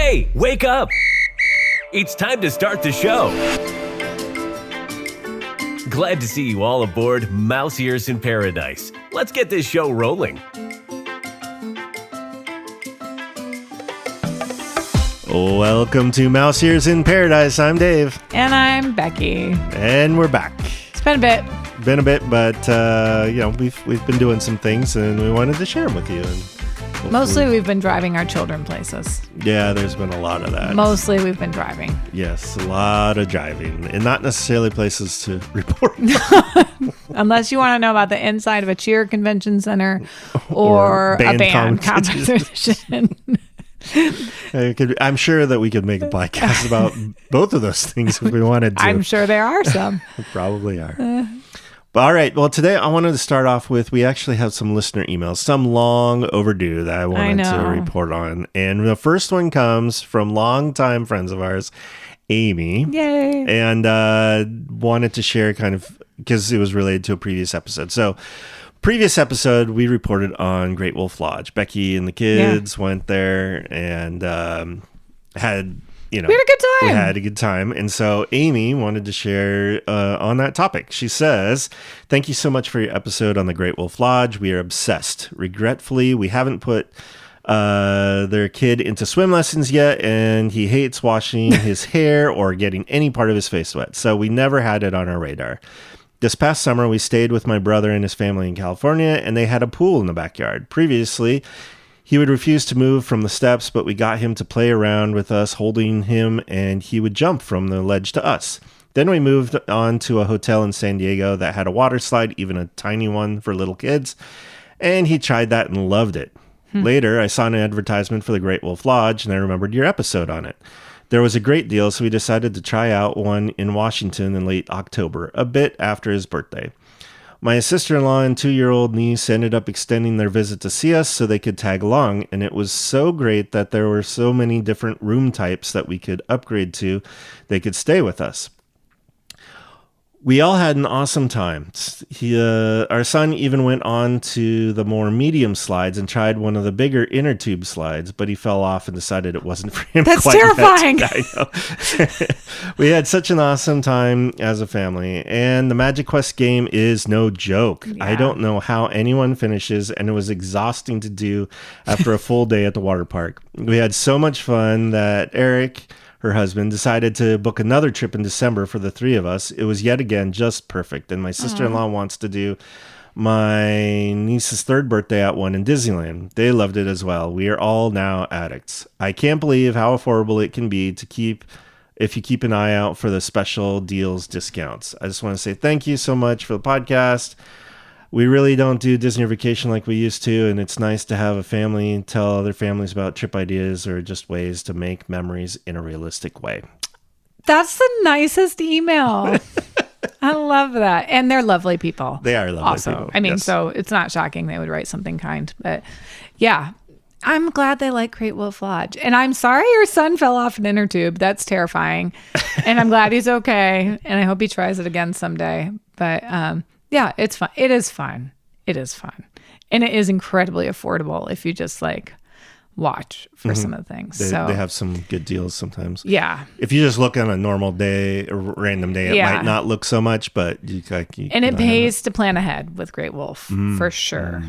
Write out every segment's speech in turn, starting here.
Hey, wake up! It's time to start the show. Glad to see you all aboard Mouse Ears in Paradise. Let's get this show rolling. Welcome to Mouse Ears in Paradise. I'm Dave. And I'm Becky. And we're back. It's been a bit. But we've been doing some things and we wanted to share them with you. And mostly we've been driving our children places. Yeah, there's been a lot of that. Mostly we've been driving. Yes, a lot of driving. And not necessarily places to report. Unless you want to know about the inside of a cheer convention center or a band competition. I'm sure that we could make a podcast about both of those things if we wanted to. I'm sure there are some. Probably are. But all right. Well, today I wanted to start off with, we actually have some listener emails, some long overdue that I wanted to report on. And the first one comes from longtime friends of ours, Amy. Yay. And wanted to share kind of, because it was related to a previous episode. So previous episode, we reported on Great Wolf Lodge. Becky and the kids went there and had, we had a good time. We had a good time. And so Amy wanted to share on that topic. She says, "Thank you so much for your episode on the Great Wolf Lodge. We are obsessed. Regretfully, we haven't put their kid into swim lessons yet, and he hates washing his hair or getting any part of his face wet. So we never had it on our radar. This past summer, we stayed with my brother and his family in California, and they had a pool in the backyard. Previously, he would refuse to move from the steps, but we got him to play around with us, holding him, and he would jump from the ledge to us. Then we moved on to a hotel in San Diego that had a water slide, even a tiny one for little kids, and he tried that and loved it. Later, I saw an advertisement for the Great Wolf Lodge, and I remembered your episode on it. There was a great deal, so we decided to try out one in Washington in late October, a bit after his birthday. My sister-in-law and 2-year-old niece ended up extending their visit to see us so they could tag along, and it was so great that there were so many different room types that we could upgrade to. They could stay with us. We all had an awesome time. Our son even went on to the more medium slides and tried one of the bigger inner tube slides, but he fell off and decided it wasn't for him. That's quite terrifying. Yet. I know. We had such an awesome time as a family, and the Magic Quest game is no joke. Yeah. I don't know how anyone finishes, and it was exhausting to do after a full day at the water park. We had so much fun that Eric, her husband, decided to book another trip in December for the three of us. It was yet again just perfect. And my sister-in-law wants to do my niece's third birthday at one in Disneyland. They loved it as well. We are all now addicts. I can't believe how affordable it can be if you keep an eye out for the special deals, discounts. I just want to say thank you so much for the podcast. We really don't do Disney Vacation like we used to, and it's nice to have a family tell other families about trip ideas or just ways to make memories in a realistic way." That's the nicest email. I love that. And they're lovely people. They are lovely people. I mean, yes. So it's not shocking they would write something kind. But yeah, I'm glad they like Great Wolf Lodge. And I'm sorry your son fell off an inner tube. That's terrifying. And I'm glad he's okay. And I hope he tries it again someday. But yeah, it's fun. It is fun. It is fun. And it is incredibly affordable if you just watch for some of the things. They have some good deals sometimes. Yeah. If you just look on a normal day, a random day, it might not look so much, but you and it pays to plan ahead with Great Wolf for sure.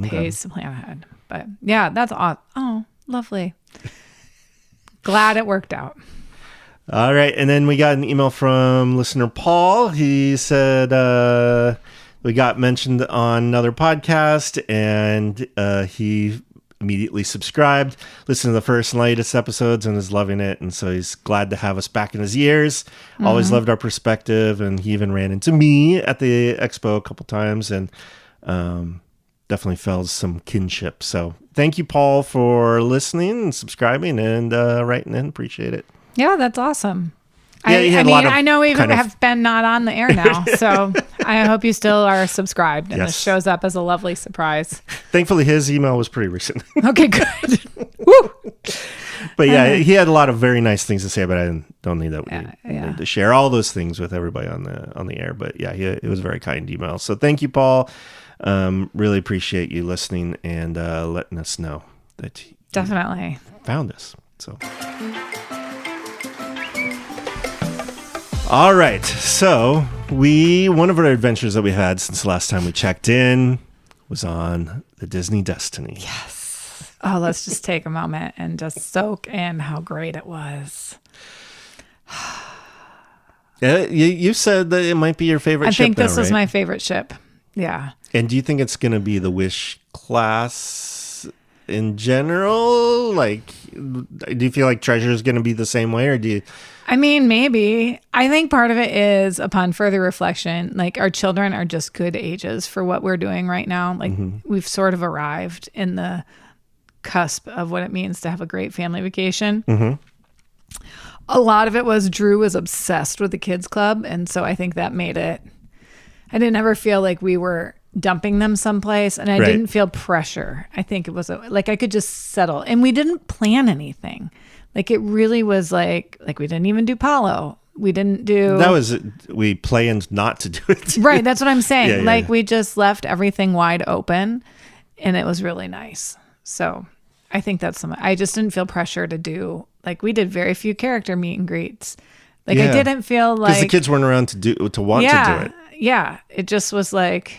Pays to plan ahead. But yeah, that's awesome. Oh, lovely. Glad it worked out. All right. And then we got an email from listener Paul. He said, we got mentioned on another podcast, and he immediately subscribed, listened to the first and latest episodes, and is loving it. And so he's glad to have us back in his ears. Always loved our perspective. And he even ran into me at the expo a couple times, and definitely felt some kinship. So thank you, Paul, for listening and subscribing and writing in. Appreciate it. Yeah, that's awesome. Yeah, I know we have been not on the air now, so I hope you still are subscribed, and this shows up as a lovely surprise. Thankfully, his email was pretty recent. Okay, good. Woo! But yeah, he had a lot of very nice things to say, but I don't need that. We need to share all those things with everybody on the air. But yeah, it was a very kind email. So thank you, Paul. Really appreciate you listening and letting us know that you definitely found us. So. All right. So one of our adventures that we had since the last time we checked in was on the Disney Destiny. Yes. Oh, let's just take a moment and just soak in how great it was. Yeah, you said that it might be your favorite ship. I think this now, was right? my favorite ship. Yeah. And do you think it's going to be the Wish class in general? Like, do you feel like Treasure is going to be the same way, or do you? I mean, maybe. I think part of it is, upon further reflection, like our children are just good ages for what we're doing right now. Like we've sort of arrived in the cusp of what it means to have a great family vacation. A lot of it was Drew was obsessed with the kids club. And so I think that made it, I didn't ever feel like we were dumping them someplace, and I didn't feel pressure. I think it was like I could just settle, and we didn't plan anything. Like it really was like we didn't even do Palo. We didn't do. We planned not to do it. Right. That's what I'm saying. Yeah. We just left everything wide open, and it was really nice. So I think that's I just didn't feel pressure to do, like we did very few character meet and greets. Like I didn't feel like. Because the kids weren't around to want to do it. Yeah. It just was like,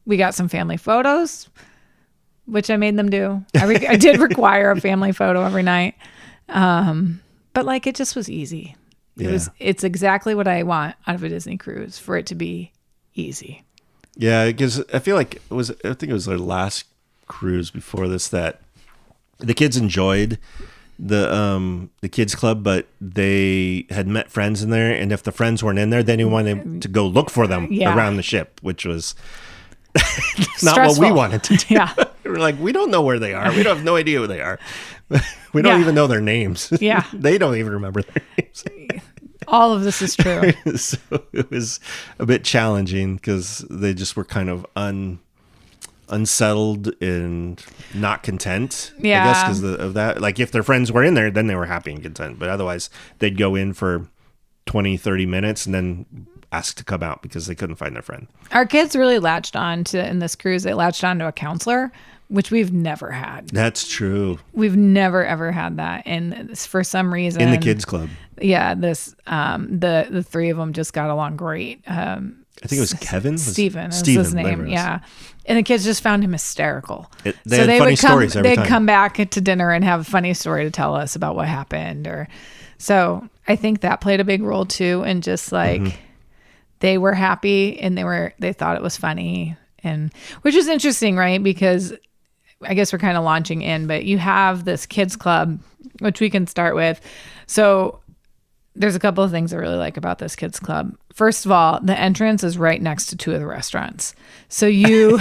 we got some family photos, which I made them do. I did require a family photo every night. But like, it just was easy. It's exactly what I want out of a Disney cruise, for it to be easy. Yeah. Because I feel like I think it was our last cruise before this that the kids enjoyed the kids club, but they had met friends in there, and if the friends weren't in there, then you wanted to go look for them around the ship, which was not what we wanted to do. Yeah. We're like, we don't know where they are. We don't have no idea who they are. We don't even know their names. Yeah. They don't even remember their names. All of this is true. So it was a bit challenging because they just were kind of unsettled and not content. Yeah. I guess because of that. Like if their friends were in there, then they were happy and content. But otherwise, they'd go in for 20, 30 minutes and then ask to come out because they couldn't find their friend. Our kids really latched on to, in this cruise, they latched on to a counselor, which we've never had. That's true. We've never, ever had that. And for some reason. In the kids club. Yeah. The three of them just got along great. I think it was Kevin. Steven is his name. Yeah. And the kids just found him hysterical. They had funny stories every time. They'd come back to dinner and have a funny story to tell us about what happened. So I think that played a big role too. And just like they were happy and they thought it was funny, and which is interesting, right? Because I guess we're kind of launching in, but you have this kids club, which we can start with. So there's a couple of things I really like about this kids club. First of all, the entrance is right next to two of the restaurants. So you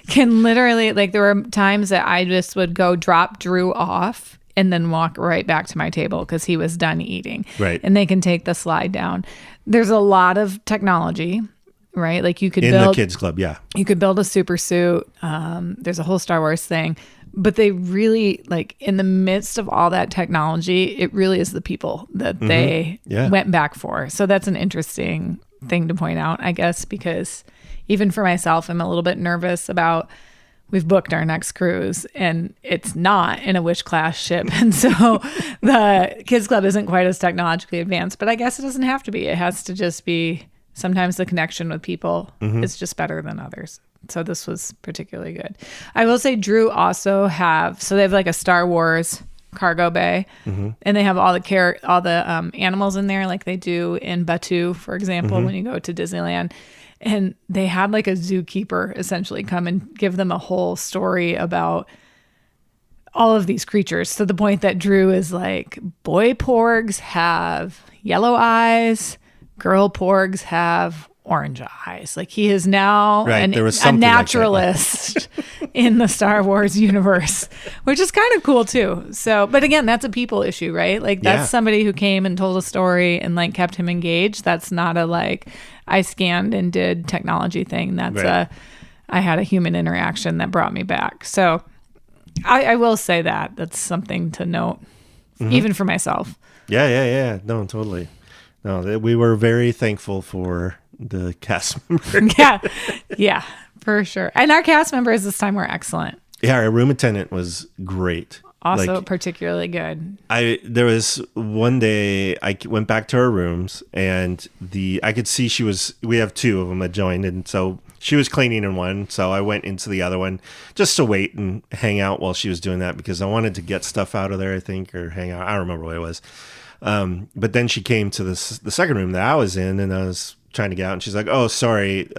can literally, like, there were times that I just would go drop Drew off and then walk right back to my table because he was done eating. Right. And they can take the slide down. There's a lot of technology, right? Like you could in build the kids club. Yeah. You could build a super suit. There's a whole Star Wars thing. But they really, like, in the midst of all that technology, it really is the people that they went back for. So that's an interesting thing to point out, I guess, because even for myself, I'm a little bit nervous about, we've booked our next cruise and it's not in a Wish class ship. And so the kids club isn't quite as technologically advanced, but I guess it doesn't have to be. It has to just be, sometimes the connection with people is just better than others. So this was particularly good. I will say Drew also they have like a Star Wars cargo bay, and they have all the animals in there, like they do in Batu, for example, when you go to Disneyland. And they had like a zookeeper essentially come and give them a whole story about all of these creatures, to the point that Drew is like, boy porgs have yellow eyes, girl porgs have orange eyes. Like he is now a naturalist in the Star Wars universe, which is kind of cool too. So, but again, that's a people issue, right? Like that's somebody who came and told a story and like kept him engaged. That's not a like, I scanned and did technology thing. That's I had a human interaction that brought me back. So I will say that's something to note, even for myself. Yeah. No, totally. No, we were very thankful for the cast member. yeah, for sure. And our cast members this time were excellent. Yeah, our room attendant was great. Also Like, particularly good. There was one day I went back to her rooms and I could see we have two of them adjoined, and so she was cleaning in one, so I went into the other one just to wait and hang out while she was doing that because I wanted to get stuff out of there, I think, or hang out. I don't remember what it was. But then she came to the second room that I was in, and I was trying to get out, and she's like, "Oh, sorry,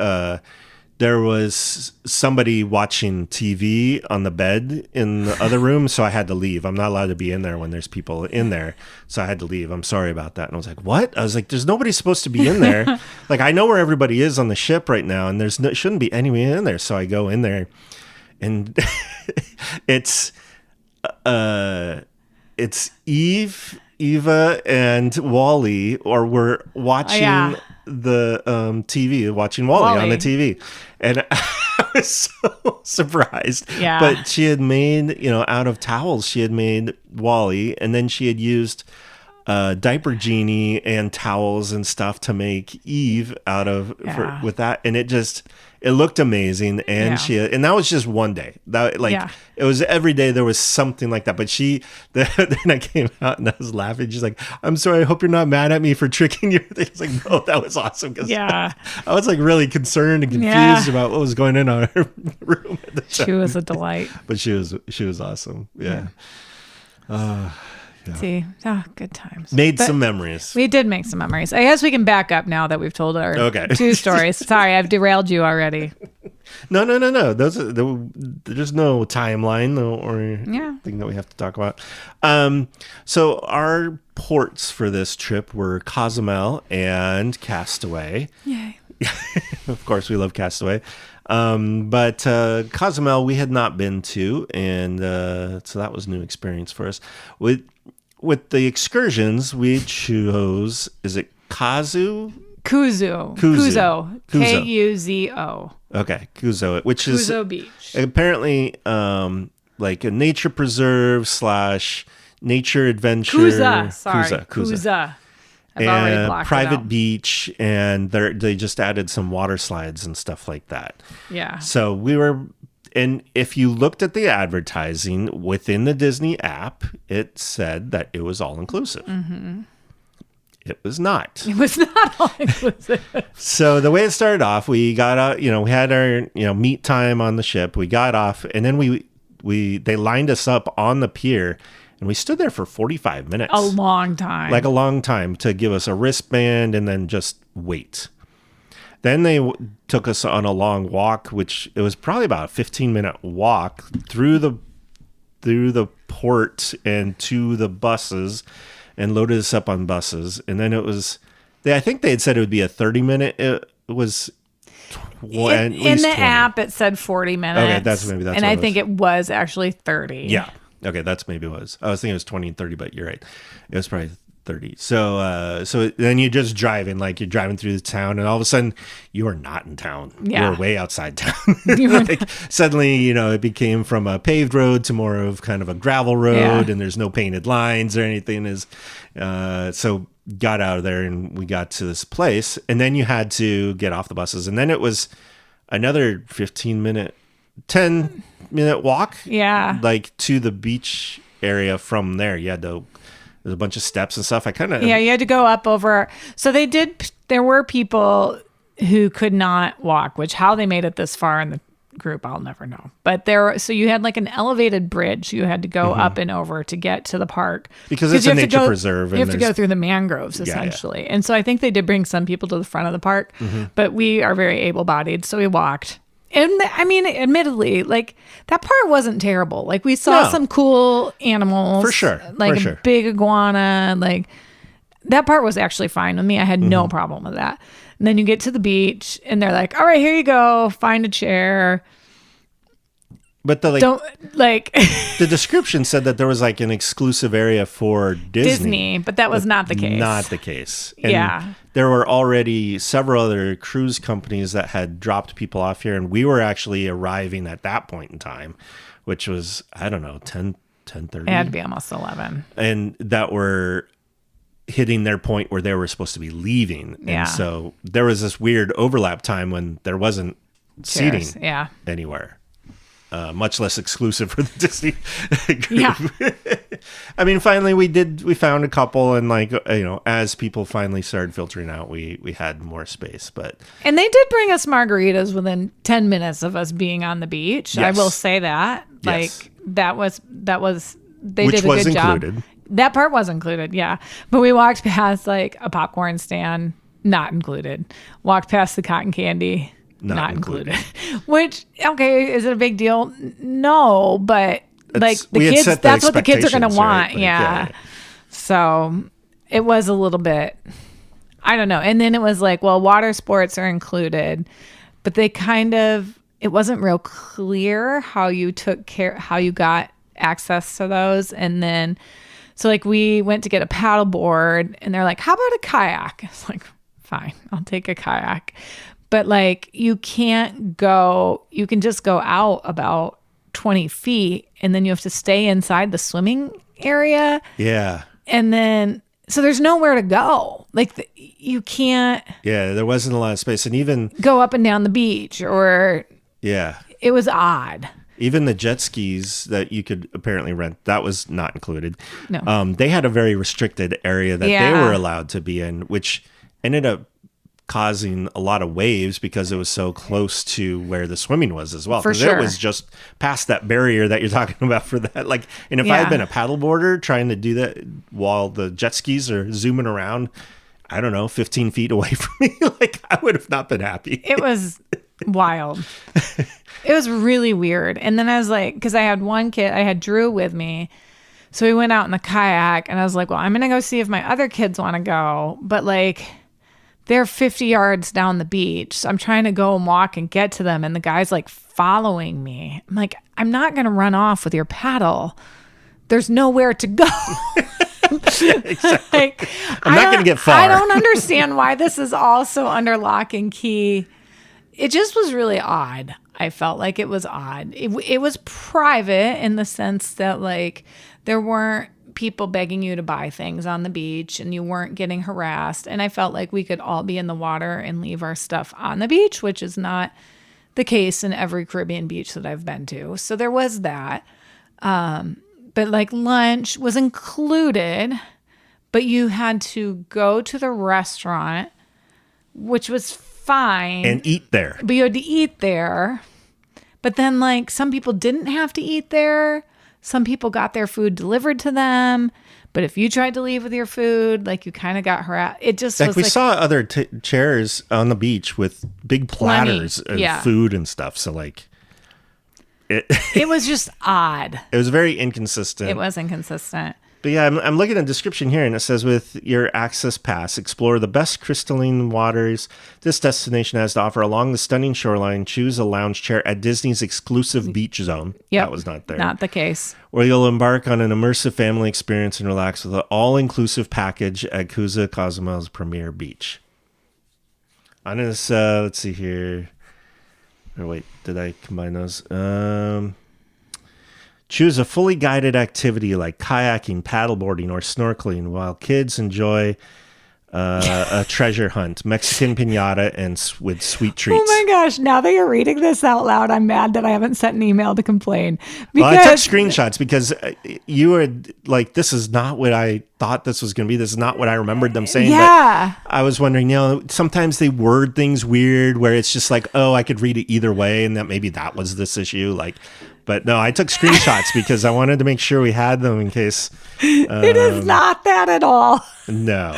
there was somebody watching TV on the bed in the other room, so I had to leave. I'm not allowed to be in there when there's people in there, so I had to leave. I'm sorry about that." And I was like, "What?" I was like, "There's nobody supposed to be in there. Like, I know where everybody is on the ship right now, and shouldn't be anyone in there." So I go in there, and it's Eva, and Wally, or we're watching the TV, watching Wally on the TV. And I was so surprised. Yeah. But she had made, out of towels, she had made Wally, and then she had used diaper genie and towels and stuff to make Eve out of with that, and it looked amazing. And and that was just one day. It was every day there was something like that. But then I came out and I was laughing. She's like, "I'm sorry. I hope you're not mad at me for tricking you." It's like, "No, that was awesome." Because I was like really concerned and confused about what was going in her room at the time. She was a delight. But she was awesome. Yeah. Yeah. Good times. Made some memories. We did make some memories. I guess we can back up now that we've told our two stories. Sorry, I've derailed you already. No. There's no timeline or thing that we have to talk about. So our ports for this trip were Cozumel and Castaway. Yay. Of course, we love Castaway. But Cozumel we had not been to, and so that was a new experience for us. With the excursions, we chose, is it Kuzo? Kuzo. Kuzo. Okay, Kuzo, which Kuzo is Beach. Apparently like a nature preserve / nature adventure. Kuza. I've already blocked private it out. beach, and they just added some water slides and stuff like that. Yeah. So and if you looked at the advertising within the Disney app, it said that it was all inclusive. Mm-hmm. It was not. It was not all inclusive. So the way it started off, we got out, we had our, meet time on the ship. We got off, and then they lined us up on the pier, and we stood there for 45 minutes. A long time. Like a long time, to give us a wristband and then just wait. Then they took us on a long walk, which it was probably about a 15-minute walk through the port and to the buses, and loaded us up on buses. And then I think they had said it would be a 30-minute. It was in the 20. app. It said 40 minutes. Okay, that's and I think it was actually 30. Yeah. Okay, that's maybe what it was. I was thinking it was 20 and 30, but you're right. It was probably 30. So then you're just driving, like you're driving through the town, and all of a sudden you are not in town. Yeah. You're way outside town. Suddenly, it became from a paved road to more of kind of a gravel road, and there's no painted lines or anything. So got out of there, and we got to this place, and then you had to get off the buses, and then it was another 10-minute walk. Yeah. Like to the beach area from there. You had to. There's a bunch of steps and stuff. You had to go up over. So there were people who could not walk, which how they made it this far in the group, I'll never know. But so you had like an elevated bridge you had to go up and over to get to the park. Because it's a nature preserve. You have to go through the mangroves, essentially. Yeah. And so I think they did bring some people to the front of the park, but we are very able-bodied, so we walked. And admittedly, like that part wasn't terrible. Like we saw some cool animals for sure, like a big iguana. Like that part was actually fine with me. I had no problem with that. And then you get to the beach, and they're like, "All right, here you go. Find a chair." But the description said that there was like an exclusive area for Disney, but that was not the case. Not the case. And there were already several other cruise companies that had dropped people off here, and we were actually arriving at that point in time, which was, I don't know, 10:30. It had to be almost 11. And that were hitting their point where they were supposed to be leaving. Yeah. And so there was this weird overlap time when there wasn't Chairs, seating anywhere. much less exclusive for the Disney group. Yeah. I mean, finally we found a couple, and like, as people finally started filtering out, we had more space. But And they did bring us margaritas within 10 minutes of us being on the beach. Yes. I will say that. Like Yes. that was they Which did a was good included. job. That part was included, yeah. But we walked past like a popcorn stand, not included. Walked past the cotton candy, not included. Which, okay, is it a big deal? No, but like the we had kids, set the that's what the kids are going to expectations, want. right? Like, yeah. So it was a little bit, I don't know. And then it was like, well, water sports are included, but they it wasn't real clear how you got access to those. And then, so like we went to get a paddle board and they're like, how about a kayak? It's like, fine, I'll take a kayak. But like, you can just go out about 20 feet and then you have to stay inside the swimming area. Yeah. And then, so there's nowhere to go. Like you can't There wasn't a lot of space. And even, go up and down the beach or it was odd. even the jet skis that you could apparently rent, that was not included. No. They had a very restricted area that they Yeah. were allowed to be in, which ended up causing a lot of waves because it was so close to where the swimming was as well. For 'Cause sure. it was just past that barrier that you're talking about for that. Like, and if I Yeah. had been a paddleboarder trying to do that while the jet skis are zooming around, I don't know, 15 feet away from me, like I would have not been happy. It was wild. It was really weird. And then I was like, because I had one kid, I had Drew with me. So we went out in the kayak and I was like, well, I'm going to go see if my other kids want to go. But like, they're 50 yards down the beach. So I'm trying to go and walk and get to them. And the guy's like following me. I'm like, I'm not going to run off with your paddle. There's nowhere to go. Exactly. Like, I'm not going to get far. I don't understand why this is also under lock and key. It just was really odd. I felt like it was odd. It was private in the sense that like there weren't people begging you to buy things on the beach and you weren't getting harassed. And I felt like we could all be in the water and leave our stuff on the beach, which is not the case in every Caribbean beach that I've been to. So there was that. But like lunch was included, but you had to go to the restaurant, which was fine. And eat there. But you had to eat there. But then like some people didn't have to eat there. Some people got their food delivered to them. But if you tried to leave with your food, like you kind of got harassed. It just Like was we like, saw other chairs on the beach with big platters of yeah. food and stuff. So like it was just odd. it was very inconsistent. It was inconsistent. But yeah, I'm looking at the description here, and it says, with your access pass, explore the best crystalline waters this destination has to offer along the stunning shoreline. Choose a lounge chair at Disney's exclusive beach zone. Yep. That was not there. Not the case. Or you'll embark on an immersive family experience and relax with an all-inclusive package at Kuza, Cozumel's premier beach. On this, let's see here. Or wait, did I combine those? Choose a fully guided activity like kayaking, paddleboarding, or snorkeling while kids enjoy a treasure hunt, Mexican piñata, and with sweet treats. Oh my gosh. Now that you're reading this out loud, I'm mad that I haven't sent an email to complain. Well, I took screenshots because you were like, this is not what I thought this was going to be. This is not what I remembered them saying. Yeah. But I was wondering, sometimes they word things weird where it's just like, oh, I could read it either way. And that maybe that was this issue. But no, I took screenshots because I wanted to make sure we had them in case. It is not that at all. No.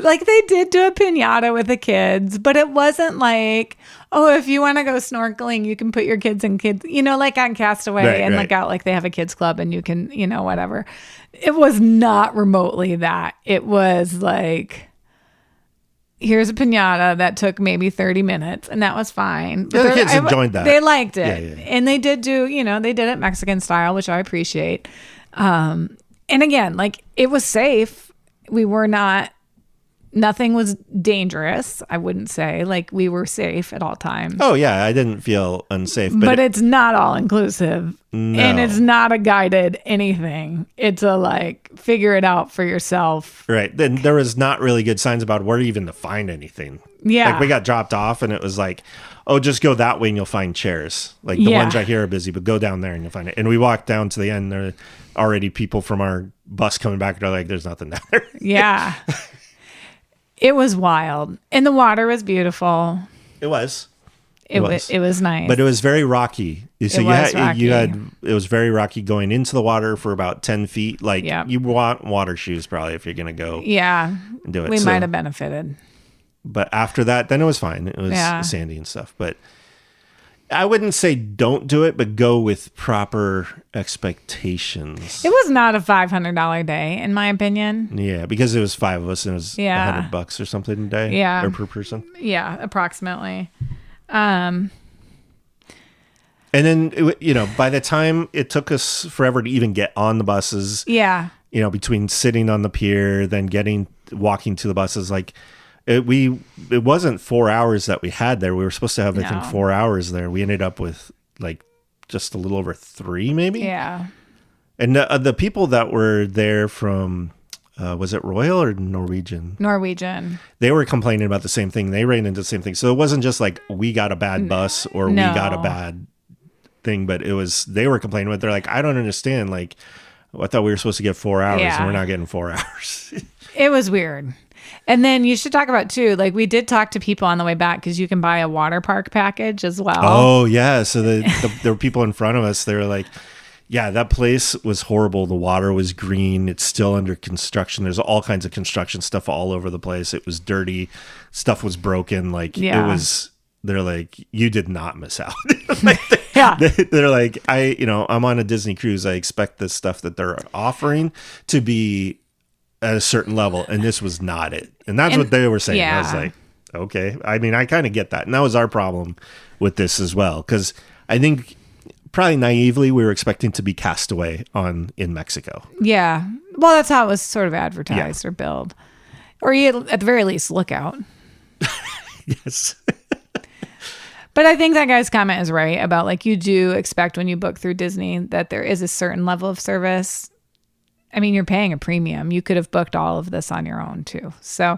Like they did do a piñata with the kids, but it wasn't like, oh, if you want to go snorkeling, you can put your kids in like on Castaway Right. look out like they have a kids club and you can, whatever. It was not remotely that. It was like, here's a piñata that took maybe 30 minutes and that was fine. Yeah, the kids enjoyed that. They liked it. Yeah. And they did do, they did it Mexican style, which I appreciate. And again, like it was safe. We were not Nothing was dangerous, I wouldn't say. Like, we were safe at all times. Oh, yeah. I didn't feel unsafe. But it's not all inclusive. No. And it's not a guided anything. It's a like, figure it out for yourself. Right. Then there was not really good signs about where even to find anything. Yeah. Like, we got dropped off and it was like, oh, just go that way and you'll find chairs. Like, the ones right here are busy, but go down there and you'll find it. And we walked down to the end. There are already people from our bus coming back. They're like, there's nothing down there. Yeah. It was wild. And the water was beautiful. It was. It was nice. But it was very rocky. So it was very rocky going into the water for about 10 feet. Like, you want water shoes probably if you're going to go and do it. We might have benefited. But after that, then it was fine. It was sandy and stuff. But I wouldn't say don't do it, but go with proper expectations. It was not a $500 day, in my opinion. Yeah, because it was 5 of us and it was $100 or something a day. Yeah. Or per person. Yeah, approximately. And then, by the time it took us forever to even get on the buses. Yeah. Between sitting on the pier, then walking to the buses, like, it wasn't 4 hours that we had there. We were supposed to have, I think, 4 hours there. We ended up with like just a little over 3, maybe. Yeah. And the people that were there from, was it Royal or Norwegian? Norwegian. They were complaining about the same thing. They ran into the same thing. So it wasn't just like we got a bad bus or we got a bad thing, but they were complaining. But they're like, I don't understand. Like, I thought we were supposed to get 4 hours and we're not getting 4 hours. It was weird. And then you should talk about too, like, we did talk to people on the way back because you can buy a water park package as well. Oh yeah. So there were people in front of us. They were like, yeah, that place was horrible. The water was green. It's still under construction. There's all kinds of construction stuff all over the place. It was dirty. Stuff was broken. Like they're like, you did not miss out. They're like, I'm on a Disney cruise. I expect the stuff that they're offering to be at a certain level, and this was not it. And that's what they were saying. I was like, okay. I mean, I kind of get that. And that was our problem with this as well. Because I think probably naively, we were expecting to be Castaway in Mexico. Yeah. Well, that's how it was sort of advertised or billed. Or you, at the very least, Lookout. Yes. But I think that guy's comment is right about, like, you do expect when you book through Disney that there is a certain level of service. I mean, you're paying a premium. You could have booked all of this on your own too. So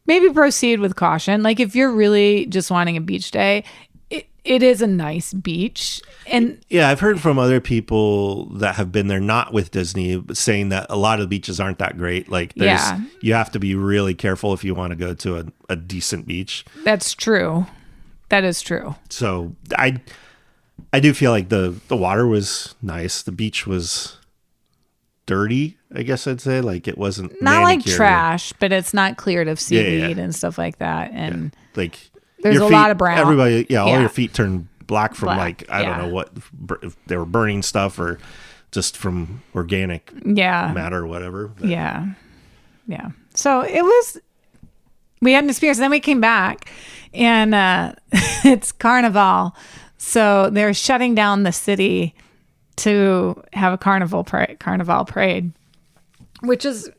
maybe proceed with caution. Like, if you're really just wanting a beach day, it is a nice beach. And yeah, I've heard from other people that have been there, not with Disney, but saying that a lot of the beaches aren't that great. Like, you have to be really careful if you want to go to a decent beach. That's true. That is true. So I do feel like the water was nice. The beach was dirty, I guess I'd say. Like, it wasn't not manicured. Like trash, but it's not cleared of seaweed and stuff like that. And like, there's a lot of brown. Everybody, all your feet turn black from like, I don't know what, if they were burning stuff or just from organic matter or whatever. But. Yeah. So we had an experience. Then we came back and it's Carnival. So they're shutting down the city to have a carnival parade, which is,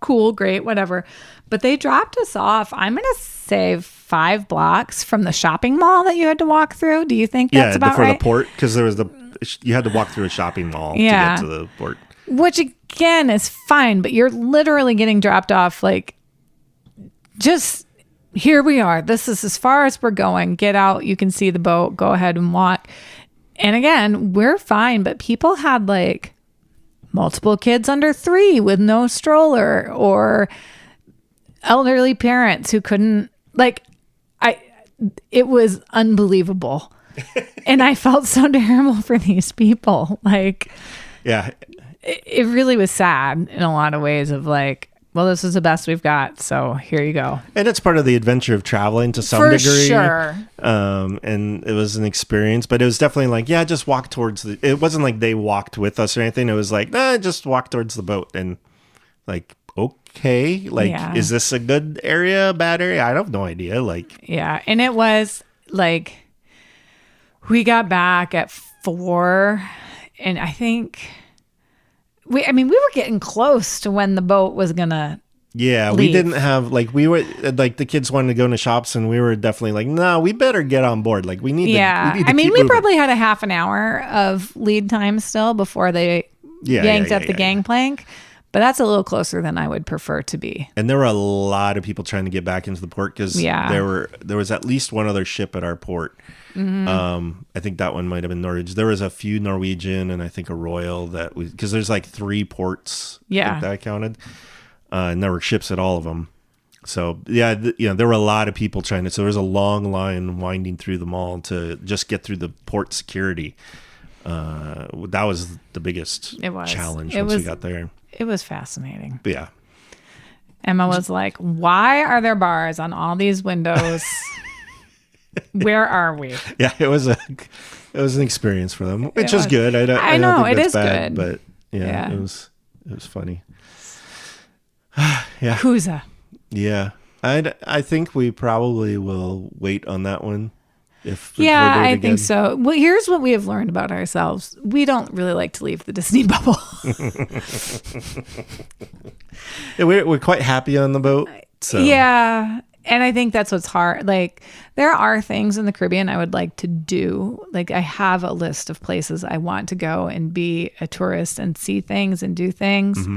cool, great, whatever. But they dropped us off, I'm going to say 5 blocks from the shopping mall that you had to walk through. Do you think that's about right? Yeah, before the port, because there was you had to walk through a shopping mall to get to the port. Which again is fine, but you're literally getting dropped off like, just here we are. This is as far as we're going. Get out. You can see the boat. Go ahead and walk. And again, we're fine, but people had like multiple kids under 3 with no stroller or elderly parents who couldn't, like, it was unbelievable. And I felt so terrible for these people. Like, yeah, it really was sad in a lot of ways of like, well, this is the best we've got, so here you go. And it's part of the adventure of traveling to some degree. For sure. And it was an experience, but it was definitely like, just walk towards it wasn't like they walked with us or anything. It was like, just walk towards the boat. And like, okay, like, is this a good area, bad area? I have no idea. Like, yeah. And it was like, we got back at 4 and I think... we were getting close to when the boat was gonna Yeah, we didn't have like we were like the kids wanted to go into shops, and we were definitely like, no, we better get on board. Like we need to. I mean, we probably had a half an hour of lead time still before they yanked up the gangplank, but that's a little closer than I would prefer to be. And there were a lot of people trying to get back into the port because there was at least one other ship at our port. I think that one might have been Norwegian. There was a few Norwegian and I think a Royal because there's like 3 ports that I counted. And there were ships at all of them. So, there were a lot of people trying to. So, there was a long line winding through the mall to just get through the port security. That was the biggest challenge once we got there. It was fascinating. Yeah. Emma was like, why are there bars on all these windows? Where are we? Yeah, it was an experience for them, which was good. I know it is bad, good. But it was funny. Yeah. Kuza. Yeah. I think we probably will wait on that one. I think so. Well, here's what we have learned about ourselves. We don't really like to leave the Disney bubble. Yeah, we're quite happy on the boat. So. Yeah. And I think that's what's hard. Like, there are things in the Caribbean I would like to do. Like, I have a list of places I want to go and be a tourist and see things and do things.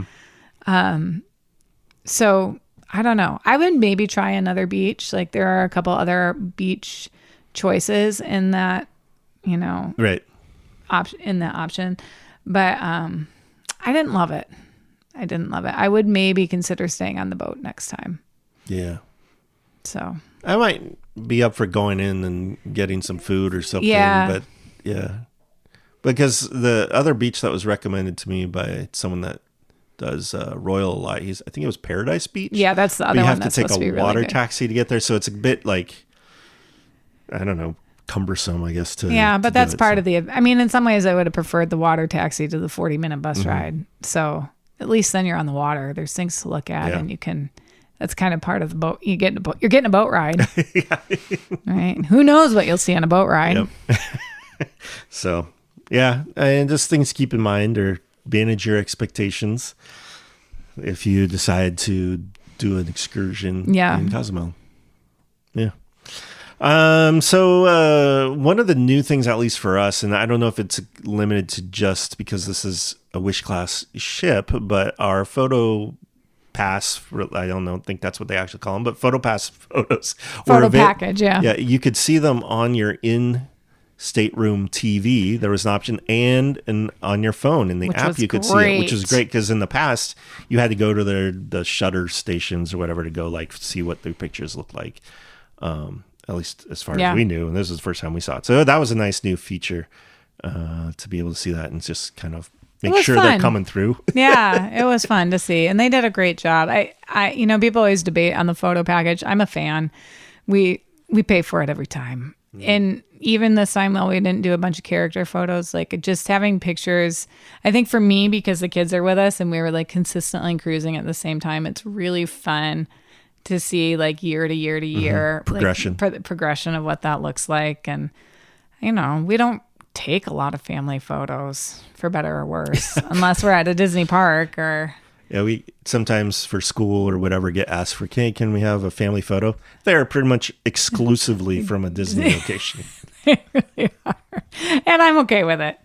So I don't know. I would maybe try another beach. Like, there are a couple other beach choices in that, right. In that option. But I didn't love it. I would maybe consider staying on the boat next time. Yeah. So I might be up for going in and getting some food or something. Yeah. But because the other beach that was recommended to me by someone that does Royal, I think it was Paradise Beach. Yeah, that's the other one. You have to take a water taxi to get there, so it's a bit like, I don't know, cumbersome, I guess. But that's part of the. I mean, in some ways, I would have preferred the water taxi to the 40-minute bus ride. So at least then you're on the water. There's things to look at, and you can. That's kind of part of the boat. You're getting a boat ride, right? Who knows what you'll see on a boat ride? Yep. So and just things to keep in mind or manage your expectations if you decide to do an excursion in Cozumel. Yeah. So one of the new things, at least for us, and I don't know if it's limited to just because this is a Wish class ship, but our photo pass, I don't think that's what they actually call them, but photo pass photos. Photo package, yeah. Yeah, you could see them on your stateroom TV. There was an option and on your phone in the app you could see it, which was great because in the past you had to go to the shutter stations or whatever to go like see what the pictures look like. At least as far as we knew, and this was the first time we saw it. So that was a nice new feature to be able to see that and just kind of make sure they're coming through. Yeah, it was fun to see, and they did a great job. I people always debate on the photo package. I'm a fan. We pay for it every time. And even this time, while we didn't do a bunch of character photos, like just having pictures, I think for me, because the kids are with us and we were like consistently cruising at the same time, it's really fun to see like year to year to year progression, like, progression of what that looks like. And, we don't take a lot of family photos for better or worse, unless we're at a Disney park or... Yeah, we sometimes for school or whatever get asked for, can we have a family photo? They're pretty much exclusively from a Disney location. They really are. And I'm okay with it.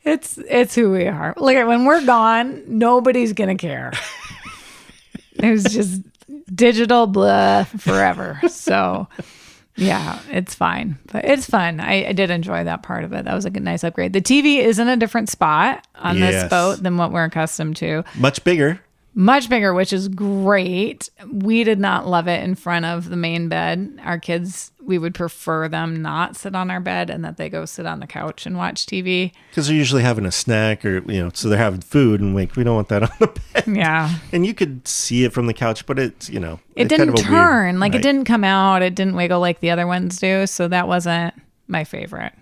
It's who we are. Look, when we're gone, nobody's going to care. There's just digital blah forever. So, yeah, it's fine. But it's fun. I did enjoy that part of it. That was a nice upgrade. The TV is in a different spot on this boat than what we're accustomed to. Much bigger, which is great. We did not love it in front of the main bed. Our kids, we would prefer them not sit on our bed and that they go sit on the couch and watch TV. Because they're usually having a snack or, so they're having food and we don't want that on the bed. Yeah. And you could see it from the couch, but it's, it didn't kind of turn. Weird, it didn't come out. It didn't wiggle like the other ones do. So that wasn't my favorite.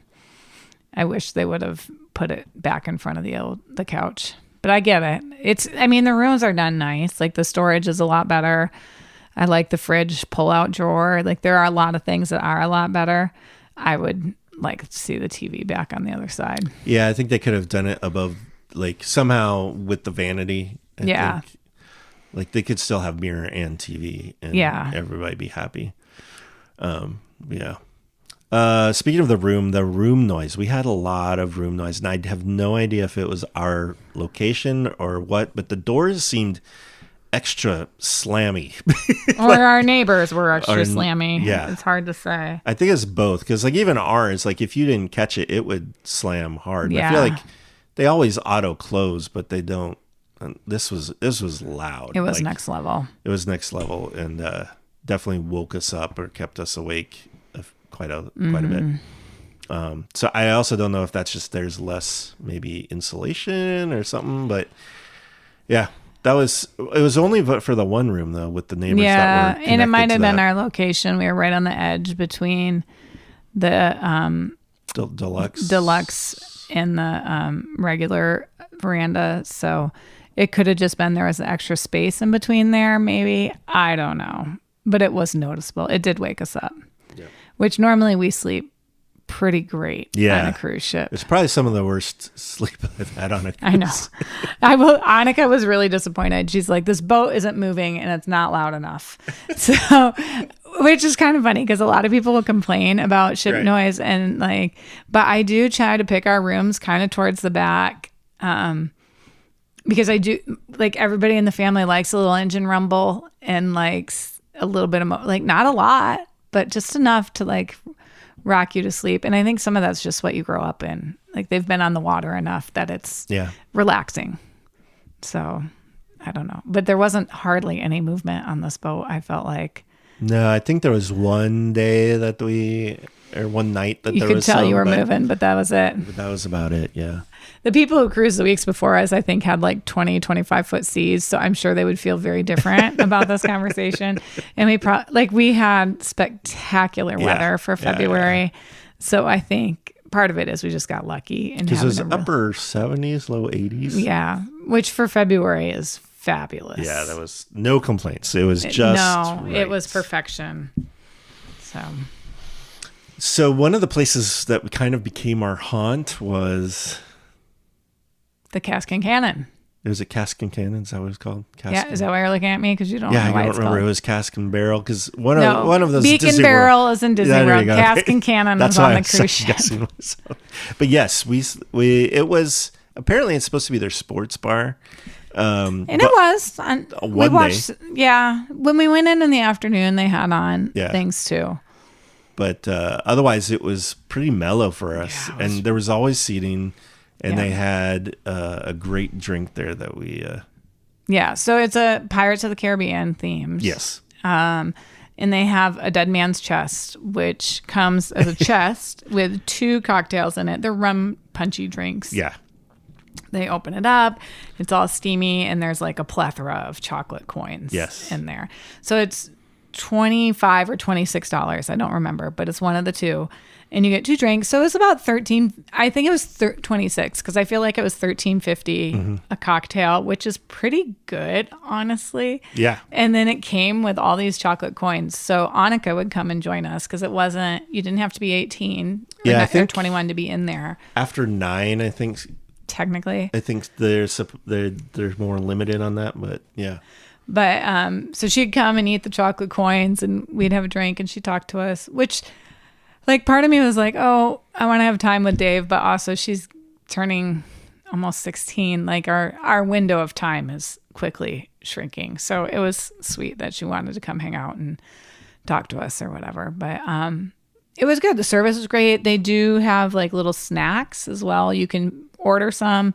I wish they would have put it back in front of the couch. But I get it. The rooms are done nice. Like the storage is a lot better. I like the fridge pull-out drawer. Like there are a lot of things that are a lot better. I would like to see the TV back on the other side. Yeah, I think they could have done it above, like somehow with the vanity. I think. Like they could still have mirror and TV and everybody be happy. Yeah. Speaking of the room noise, we had a lot of room noise, and I have no idea if it was our location or what, but the doors seemed extra slammy. Or our neighbors were extra slammy. Yeah. It's hard to say. I think it's both, because like even ours, like if you didn't catch it, it would slam hard. Yeah. I feel like they always auto close, but they don't. And this was loud. It was like, next level. It was next level, and definitely woke us up or kept us awake quite a bit. So I also don't know if that's just there's less maybe insulation or something, but yeah, it was only for the one room though with the neighbors. Yeah, that were and it might have that. been our location. We were right on the edge between the deluxe and the regular veranda, so it could have just been there was extra space in between there. Maybe, I don't know, but it was noticeable. It did wake us up. Which normally we sleep pretty great on a cruise ship. It's probably some of the worst sleep I've had on a cruise. I know. Annika was really disappointed. She's like, this boat isn't moving and it's not loud enough. So, which is kind of funny because a lot of people will complain about ship noise and like, but I do try to pick our rooms kind of towards the back. Because I do, like everybody in the family likes a little engine rumble and likes a little bit of, like not a lot, but just enough to like rock you to sleep. And I think some of that's just what you grow up in. Like they've been on the water enough that it's relaxing. So I don't know, but there wasn't hardly any movement on this boat. I felt like. No, I think there was one day that one night that you there could was tell you were moving, but that was it. But that was about it. Yeah. The people who cruised the weeks before us, I think, had like 20, 25 foot seas. So I'm sure they would feel very different about this conversation. And we had spectacular weather for February. Yeah. So I think part of it is we just got lucky. Because it was upper 70s, low 80s. Yeah. Which for February is fabulous. Yeah. There was no complaints. It was just right. It was perfection. So one of the places that kind of became our haunt was the Cask and Cannon. Is it Cask and Cannon? Is that what it's called? Is that why you're looking at me? Because you don't know why I don't remember. Called. It was Cask and Barrel because one of those Beacon Disney Barrel World. is in Disney World. Cask and Cannon is on the cruise ship. But yes, it was apparently it's supposed to be their sports bar. And it was. We watched. Yeah, when we went in the afternoon, they had on things too. But otherwise, it was pretty mellow for us, and there was always seating. And they had a great drink there that we... so it's a Pirates of the Caribbean themed. Yes. And they have a Dead Man's Chest, which comes as a chest with 2 cocktails in it. They're rum punchy drinks. Yeah. They open it up. It's all steamy, and there's like a plethora of chocolate coins in there. So it's $25 or $26. I don't remember, but it's one of the two. And you get 2 drinks. So it was about 13. I think it was 26 because I feel like it was $13.50 a cocktail, which is pretty good, honestly. Yeah. And then it came with all these chocolate coins. So Annika would come and join us because you didn't have to be 18 or 21 to be in there. After 9, I think. Technically. I think they're more limited on that, but yeah. But so she'd come and eat the chocolate coins and we'd have a drink and she'd talk to us, which... Like part of me was like, oh, I want to have time with Dave, but also she's turning almost 16. Like our window of time is quickly shrinking. So it was sweet that she wanted to come hang out and talk to us or whatever. But it was good. The service was great. They do have like little snacks as well. You can order some.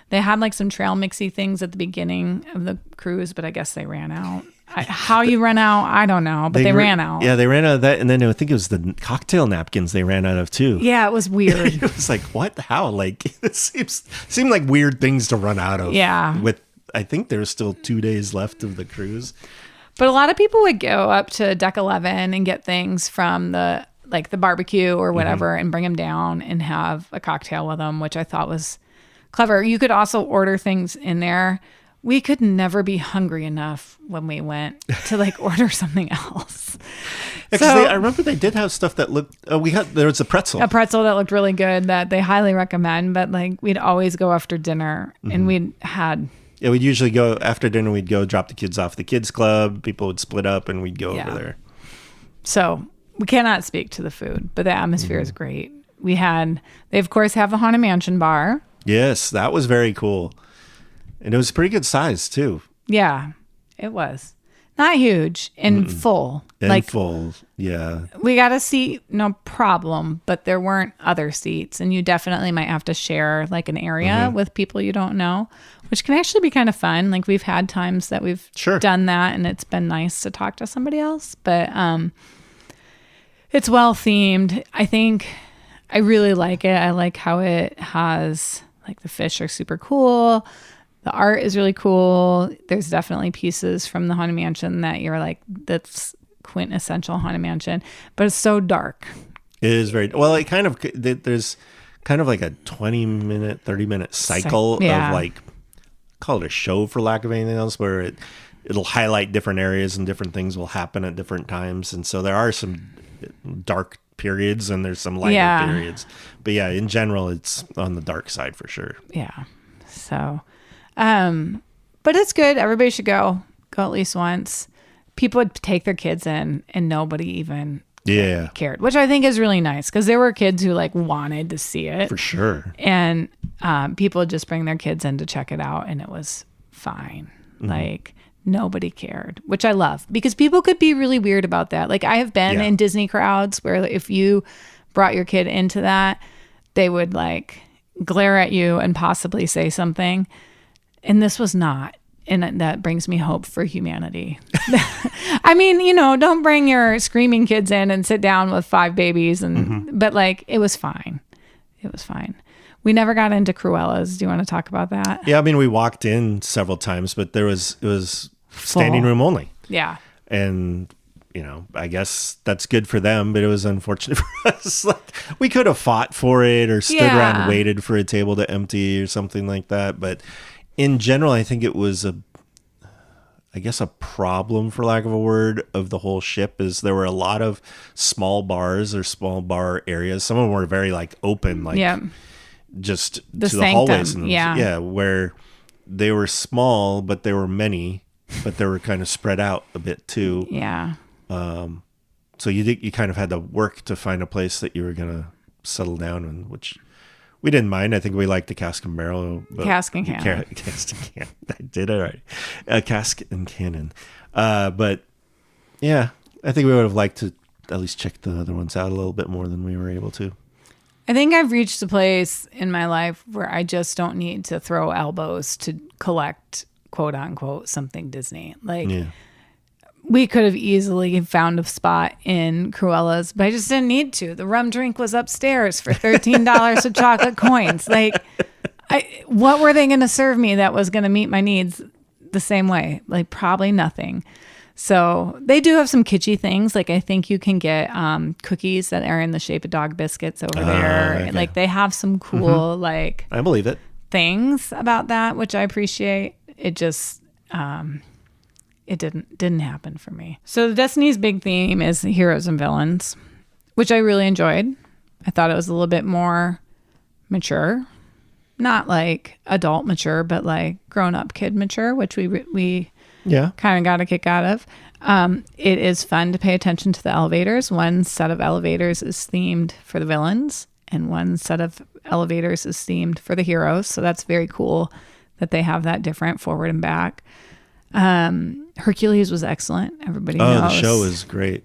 They had like some trail mixy things at the beginning of the cruise, but I guess they ran out. How you run out, I don't know, but they ran out. Yeah, they ran out of that, and then I think it was the cocktail napkins they ran out of too. Yeah, it was weird. It was like, what? How? Like, it seemed like weird things to run out of. Yeah. I think there's still 2 days left of the cruise. But a lot of people would go up to deck 11 and get things from the barbecue or whatever and bring them down and have a cocktail with them, which I thought was clever. You could also order things in there. We could never be hungry enough when we went to like order something else. I remember they did have stuff that looked. There was a pretzel. A pretzel that looked really good that they highly recommend. But like we'd always go after dinner and we'd had Yeah, we'd usually go after dinner. We'd go drop the kids off at the kids club. People would split up, and we'd go over there. So we cannot speak to the food, but the atmosphere is great. They of course have a Haunted Mansion bar. Yes, that was very cool, and it was pretty good size too. Yeah, it was not huge and full. Full, yeah. We got a seat, no problem, but there weren't other seats, and you definitely might have to share like an area with people you don't know, which can actually be kind of fun. Like we've had times that we've done that, and it's been nice to talk to somebody else. But it's well themed. I think I really like it. I like how it has like the fish are super cool. The art is really cool. There's definitely pieces from the Haunted Mansion that you're like, that's quintessential Haunted Mansion, but it's so dark. It is very well. It kind of there's kind of like a 20-minute, 30-minute cycle of like, call it a show for lack of anything else, where it'll highlight different areas and different things will happen at different times, and so there are some dark periods and there's some lighter periods. But yeah, in general, it's on the dark side for sure. Yeah. So, but it's good. Everybody should go at least once. People would take their kids in and nobody even cared, which I think is really nice because there were kids who like wanted to see it for sure. And people would just bring their kids in to check it out and it was fine. Like nobody cared, which I love because people could be really weird about that. Like I have been in Disney crowds where if you brought your kid into that, they would like glare at you and possibly say something. And this was not. And that brings me hope for humanity. I mean, don't bring your screaming kids in and sit down with 5 babies. But like, it was fine. It was fine. We never got into Cruella's. Do you want to talk about that? Yeah. I mean, we walked in several times, but it was standing room only. Yeah. And, I guess that's good for them, but it was unfortunate for us. Like we could have fought for it or stood around and waited for a table to empty or something like that. But in general, I think it was a problem, for lack of a word, of the whole ship is there were a lot of small bars or small bar areas. Some of them were very like open, like just the to the hallways. And where they were small, but there were many, but they were kind of spread out a bit too. Yeah. So you kind of had to work to find a place that you were going to settle down in, which we didn't mind. I think we liked the cask and barrel. Cask and cannon. Cask and cannon. I did it right. Cask and cannon. But yeah, I think we would have liked to at least check the other ones out a little bit more than we were able to. I think I've reached a place in my life where I just don't need to throw elbows to collect, quote unquote, something Disney. Like, we could have easily found a spot in Cruella's, but I just didn't need to. The rum drink was upstairs for $13 of chocolate coins. Like, what were they going to serve me that was going to meet my needs the same way? Like, probably nothing. So they do have some kitschy things. Like I think you can get cookies that are in the shape of dog biscuits over there. Okay. Like they have some cool like I believe it things about that, which I appreciate. It just it didn't happen for me. So the Destiny's big theme is heroes and villains, which I really enjoyed. I thought it was a little bit more mature, not like adult mature, but like grown up kid mature, which we kind of got a kick out of. It is fun to pay attention to the elevators. One set of elevators is themed for the villains and one set of elevators is themed for the heroes. So that's very cool that they have that different forward and back. Hercules was excellent. Everybody knows. The show is great.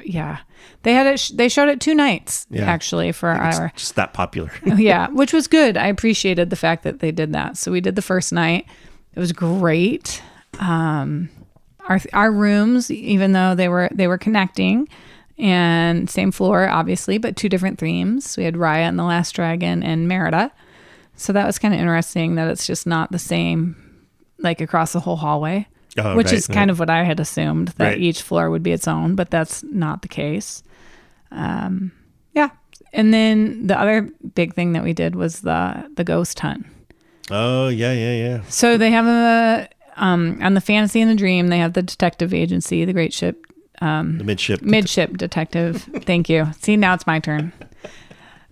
Yeah. They had it. They showed it 2 nights actually for our. Just that popular. Yeah, which was good. I appreciated the fact that they did that. So we did the first night. It was great. Our rooms, even though they were connecting and same floor, obviously, but 2 different themes. We had Raya and the Last Dragon and Merida. So that was kind of interesting that it's just not the same, like across the whole hallway, which is kind of what I had assumed that each floor would be its own, but that's not the case. Yeah. And then the other big thing that we did was the ghost hunt. Oh yeah. So they have on the Fantasy and the Dream, they have the detective agency, the great ship, the midship detective. Thank you. See, now it's my turn.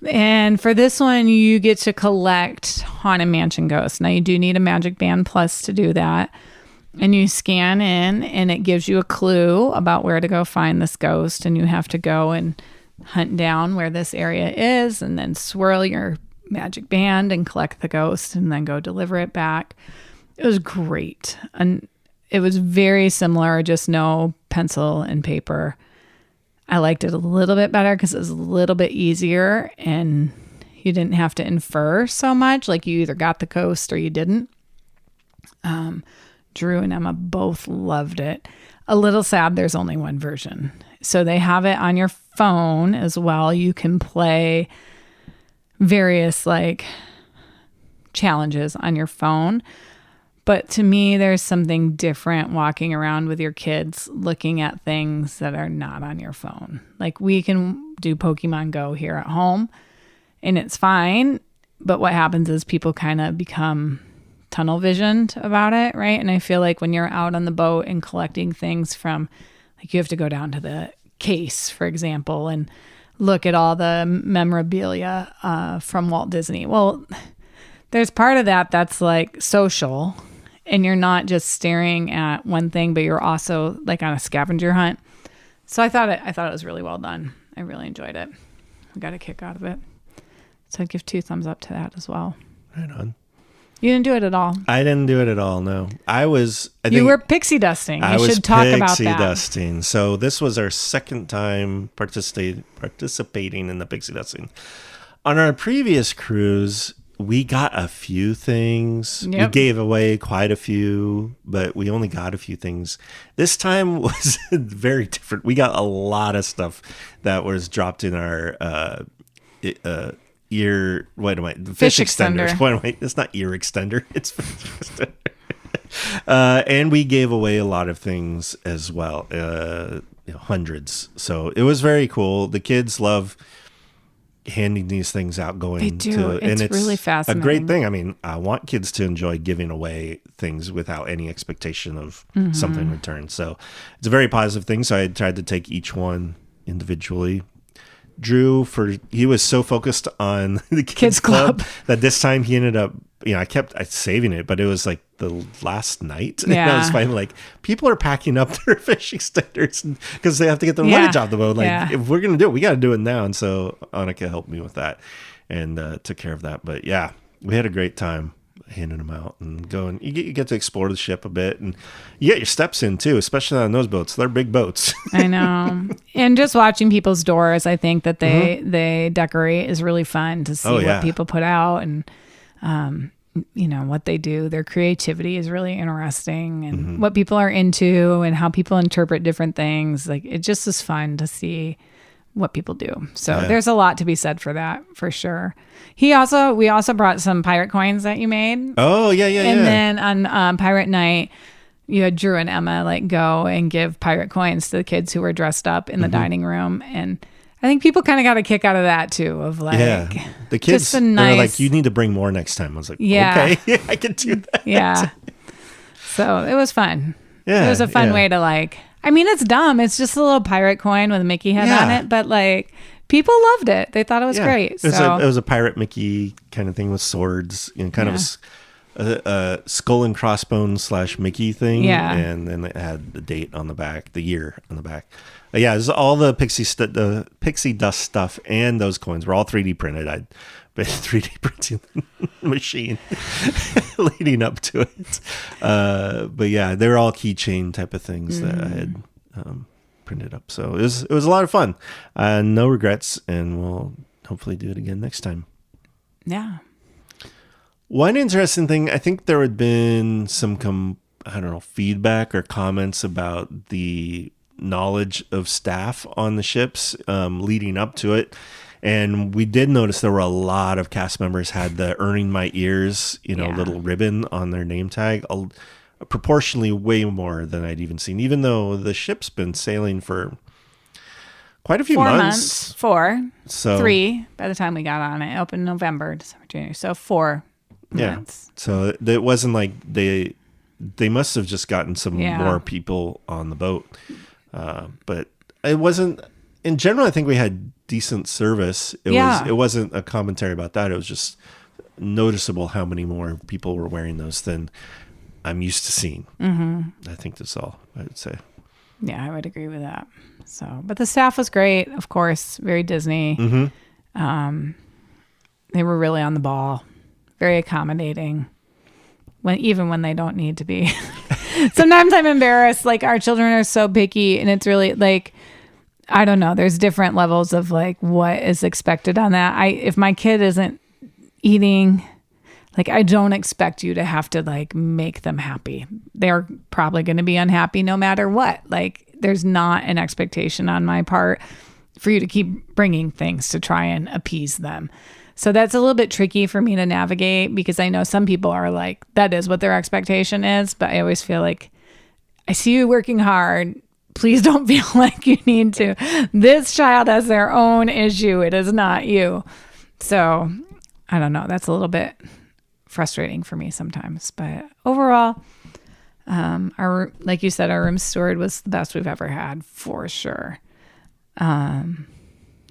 And for this one, you get to collect Haunted Mansion ghosts. Now, you do need a Magic Band Plus to do that. And you scan in, and it gives you a clue about where to go find this ghost. And you have to go and hunt down where this area is, and then swirl your magic band and collect the ghost, and then go deliver it back. It was great. And it was very similar, just no pencil and paper. I liked it a little bit better because it was a little bit easier and you didn't have to infer so much. Like you either got the ghost or you didn't. Drew and Emma both loved it. A little sad there's only one version. So they have it on your phone as well. You can play various like challenges on your phone. But to me, there's something different walking around with your kids looking at things that are not on your phone. Like we can do Pokemon Go here at home and it's fine. But what happens is people kind of become tunnel visioned about it, right? And I feel like when you're out on the boat and collecting things from, like you have to go down to the case, for example, and look at all the memorabilia from Walt Disney. Well, there's part of that that's like social. And you're not just staring at one thing, but you're also like on a scavenger hunt. So I thought it was really well done. I really enjoyed it. I got a kick out of it. So I'd give 2 thumbs up to that as well. Right on. You didn't do it at all. I didn't do it at all. No, You were pixie dusting. You should talk about that. Pixie dusting. So this was our second time participating in the pixie dusting. On our previous cruise, we got a few things. Yep. We gave away quite a few, but we only got a few things. This time was very different. We got a lot of stuff that was dropped in our fish extenders. Wait, it's not ear extender. It's fish extender. And we gave away a lot of things as well, hundreds. So it was very cool. The kids love handing these things out, they do. It's really fascinating. A great thing. I mean, I want kids to enjoy giving away things without any expectation of something returned. So it's a very positive thing. So I tried to take each one individually. Drew, he was so focused on the kids club that this time he ended up, I kept saving it, but it was like the last night. Yeah. And I was finding like people are packing up their fishing standards because they have to get the luggage off the boat. Like if we're going to do it, we got to do it now. And so Annika helped me with that and took care of that. But yeah, we had a great time handing them out and going. You get to explore the ship a bit and you get your steps in too, especially on those boats. They're big boats. I know. And just watching people's doors, I think that they decorate is really fun to see what people put out and what they do. Their creativity is really interesting and what people are into and how people interpret different things. Like it just is fun to see what people do. So there's a lot to be said for that, for sure. We also brought some pirate coins that you made. Oh, yeah. And then on Pirate Night, you had Drew and Emma like go and give pirate coins to the kids who were dressed up in the dining room. And I think people kind of got a kick out of that too, of like, the kids, they were like, you need to bring more next time. I was like, okay, I can do that. Yeah. So it was fun. Yeah. It was a fun way to like, I mean, it's dumb. It's just a little pirate coin with a Mickey head on it, but like people loved it. They thought it was great. It was a pirate Mickey kind of thing with swords, kind of a skull and crossbones / Mickey thing. Yeah. And then it had the date on the back, the year on the back. Yeah, it was all the pixie dust stuff and those coins were all 3D printed. I'd been 3D printing machine leading up to it. But yeah, they were all keychain type of things that I had printed up. So it was a lot of fun. No regrets, and we'll hopefully do it again next time. Yeah. One interesting thing, I think there had been some feedback or comments about the knowledge of staff on the ships leading up to it. And we did notice there were a lot of cast members had the earning my ears, little ribbon on their name tag, proportionally way more than I'd even seen, even though the ship's been sailing for quite a few 4 months. 4. So 3 by the time we got on it. It opened November, December, January. So 4 months. So it wasn't like they must have just gotten some more people on the boat. But it wasn't in general, I think we had decent service. It wasn't a commentary about that. It was just noticeable how many more people were wearing those than I'm used to seeing. Mm-hmm. I think that's all I would say. Yeah, I would agree with that. So, but the staff was great, of course, very Disney. Mm-hmm. They were really on the ball, very accommodating. Even when they don't need to be. Sometimes I'm embarrassed. Like, our children are so picky, and it's really like, I don't know. There's different levels of like what is expected on that. If my kid isn't eating, like, I don't expect you to have to like make them happy. They're probably going to be unhappy no matter what. Like, there's not an expectation on my part for you to keep bringing things to try and appease them. So that's a little bit tricky for me to navigate, because I know some people are like, that is what their expectation is. But I always feel like, I see you working hard. Please don't feel like you need to. This child has their own issue. It is not you. So I don't know. That's a little bit frustrating for me sometimes. But overall, like you said, our room steward was the best we've ever had, for sure. Yeah,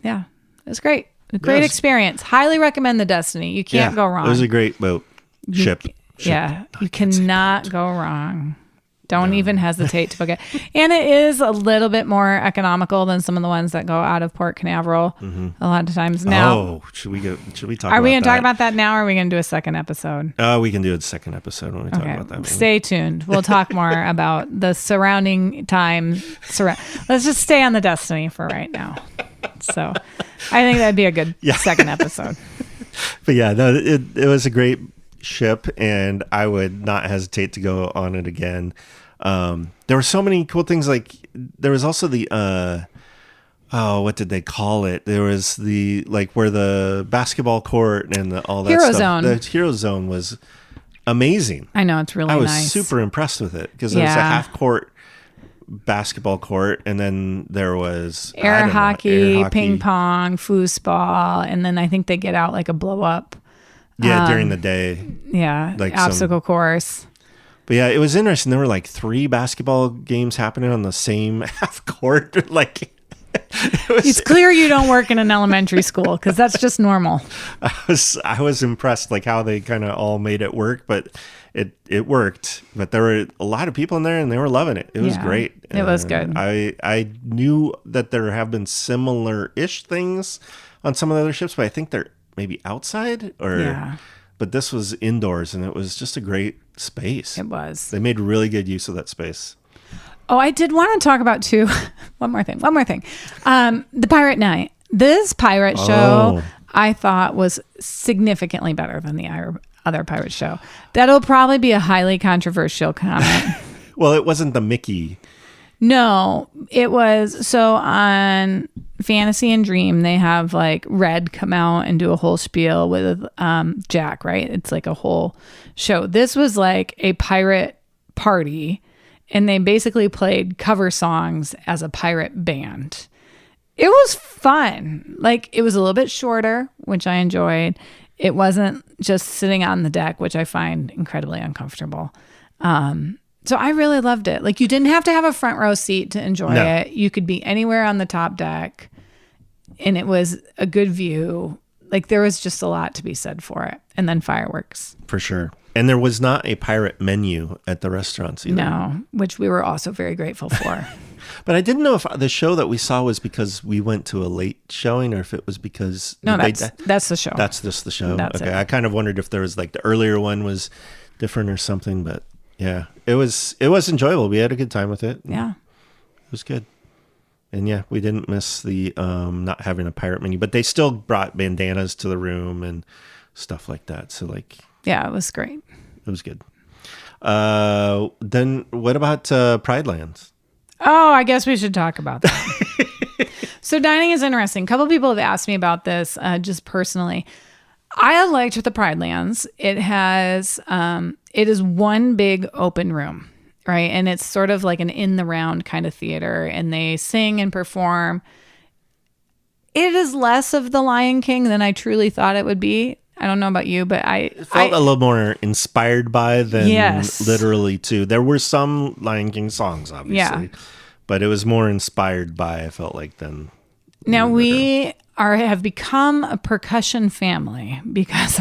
it was great. A great experience. Highly recommend the Destiny. You can't go wrong. It was a great boat. Ship. Yeah, you cannot go wrong. Don't even hesitate to book it. And it is a little bit more economical than some of the ones that go out of Port Canaveral a lot of times now. Oh, should we talk about that? Are we going to talk about that now, or are we going to do a second episode? We can do a second episode when we talk about that. Maybe. Stay tuned. We'll talk more about the surrounding time. Let's just stay on the Destiny for right now. So I think that'd be a good second episode. But yeah, no, it was a great ship, and I would not hesitate to go on it again. There were so many cool things. Like, there was also the what did they call it? There was the, like, where the basketball court and all that Hero stuff. Zone. The Hero Zone was amazing. I know, it's really nice. I was super impressed with it, because there was a half court basketball court, and then there was air hockey, ping pong, foosball, and then I think they get out like a blow up. Yeah, during the day. Yeah, like obstacle course. But yeah, it was interesting. There were like 3 basketball games happening on the same half court. Like, it's clear you don't work in an elementary school, because that's just normal. I was impressed, like, how they kind of all made it work, but it worked. But there were a lot of people in there, and they were loving it. It was great. It was good. I knew that there have been similar-ish things on some of the other ships, but I think they're maybe outside, but this was indoors, and it was just a great space. It was. They made really good use of that space. Oh, I did want to talk about too. One more thing. The Pirate Night. This pirate show I thought was significantly better than the other pirate show. That'll probably be a highly controversial comment. Well, it wasn't the Mickey. No, it was. So on Fantasy and Dream, they have like Red come out and do a whole spiel with Jack, right? It's like a whole show. This was like a pirate party, and they basically played cover songs as a pirate band. It was fun. Like, it was a little bit shorter, which I enjoyed. It wasn't just sitting on the deck, which I find incredibly uncomfortable. So I really loved it. Like, you didn't have to have a front row seat to enjoy it. You could be anywhere on the top deck, and it was a good view. Like, there was just a lot to be said for it. And then fireworks. For sure. And there was not a pirate menu at the restaurants either. No, which we were also very grateful for. But I didn't know if the show that we saw was because we went to a late showing, or if it was because... No, that's the show. That's just the show. That's okay. it. I kind of wondered if there was like the earlier one was different or something, but yeah, it was enjoyable. We had a good time with it. Yeah. It was good. And yeah, we didn't miss the not having a pirate menu, but they still brought bandanas to the room and stuff like that. So like... Yeah, it was great. It was good. Then what about Pride Lands? Oh, I guess we should talk about that. So dining is interesting. A couple people have asked me about this just personally. I liked the Pride Lands. It is one big open room, right? And it's sort of like an in the round kind of theater, and they sing and perform. It is less of the Lion King than I truly thought it would be. I don't know about you, but I felt a little more inspired by than literally to. There were some Lion King songs, obviously, but it was more inspired by, I felt like, than Now we have become a percussion family because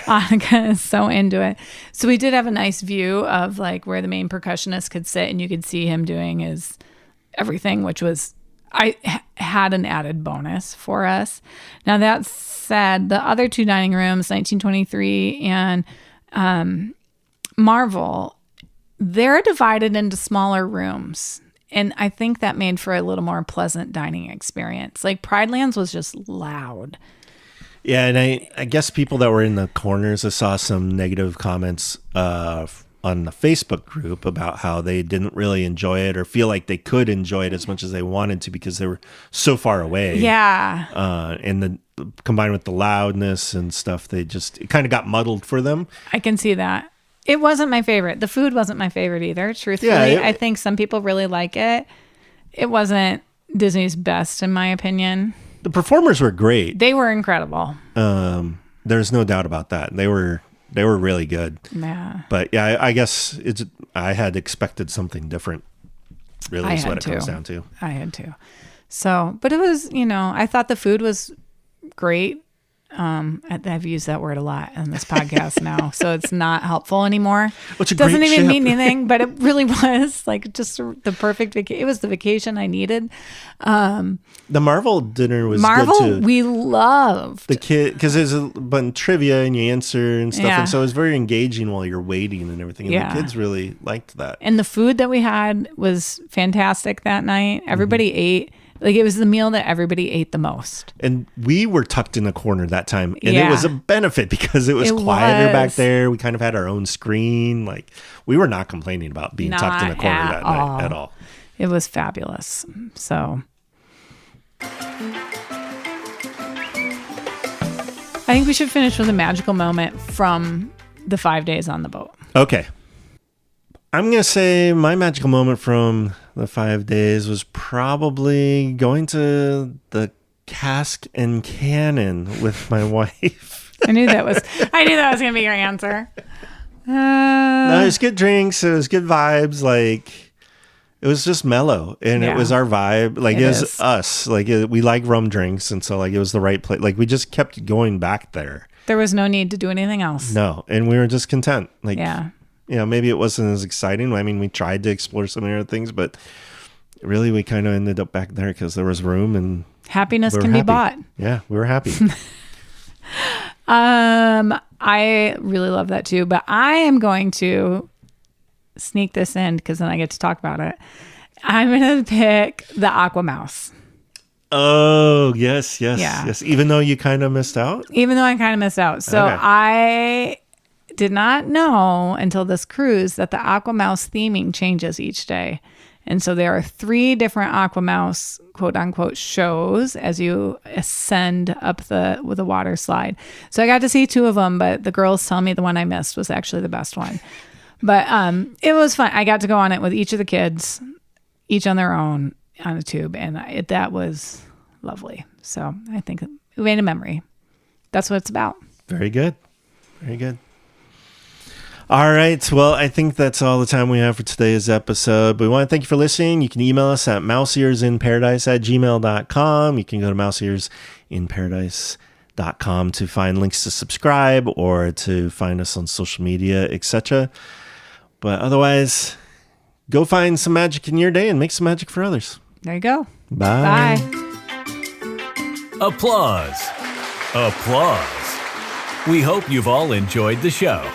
Annika is so into it. So we did have a nice view of like where the main percussionist could sit, and you could see him doing his everything, which was had an added bonus for us. Now that said, the other two dining rooms, 1923 and Marvel, they're divided into smaller rooms. And I think that made for a little more pleasant dining experience. Like Pridelands was just loud. Yeah, and I guess people that were in the corners, I saw some negative comments on the Facebook group about how they didn't really enjoy it or feel like they could enjoy it as much as they wanted to because they were so far away. Yeah. And combined with the loudness and stuff, it kind of got muddled for them. I can see that. It wasn't my favorite. The food wasn't my favorite either, truthfully. Yeah, I think some people really like it. It wasn't Disney's best, in my opinion. The performers were great. They were incredible. There's no doubt about that. They were really good. Yeah. But yeah, I guess I had expected something different, really, is what it comes down to. I had to. So, but it was, I thought the food was great. I've used that word a lot in this podcast now, so it's not helpful anymore. It doesn't even mean anything, but it really was like just the perfect vacation. It was the vacation I needed. The Marvel dinner was Marvel, good too. we loved the kid because there's a bunch of trivia and you answer and stuff, Yeah. and so it was very engaging while you're waiting and everything. And Yeah. the kids really liked that. And the food that we had was fantastic that night. Everybody ate. Like, it was the meal that everybody ate the most. And we were tucked in a corner that time. And Yeah. it was a benefit because it was quieter back there. We kind of had our own screen. Like, we were not complaining about being tucked in a corner that night at all. It was fabulous. So I think we should finish with a magical moment from the 5 days on the boat. Okay. I'm going to say my magical moment from the 5 days was probably going to the Cask and Cannon with my wife. I knew that was going to be your answer. No, it was good drinks. It was good vibes. Like, it was just mellow, and it was our vibe. Like, it was us. Like, we like rum drinks, and so like it was the right place. Like, we just kept going back there. There was no need to do anything else. No, and we were just content. Like, yeah. Maybe it wasn't as exciting. I mean, we tried to explore some other things, but really we kind of ended up back there because there was room and happiness can be bought. Yeah, we were happy. I really love that too, but I am going to sneak this in because then I get to talk about it. I'm going to pick the Aqua Mouse. Oh, yes. Even though you kind of missed out? Even though I kind of missed out. So Okay. I did not know until this cruise that the Aqua Mouse theming changes each day. And so there are 3 different Aqua Mouse quote unquote shows as you ascend up the water slide. So I got to see 2 of them, but the girls tell me the one I missed was actually the best one. But it was fun. I got to go on it with each of the kids, each on their own on a tube, and that was lovely. So I think we made a memory. That's what it's about. Very good. Very good. All right. Well, I think that's all the time we have for today's episode. But we want to thank you for listening. You can email us at mouseearsinparadise@gmail.com. You can go to mouseearsinparadise.com to find links to subscribe or to find us on social media, etc. But otherwise, go find some magic in your day and make some magic for others. There you go. Bye. Bye. Applause. Applause. We hope you've all enjoyed the show.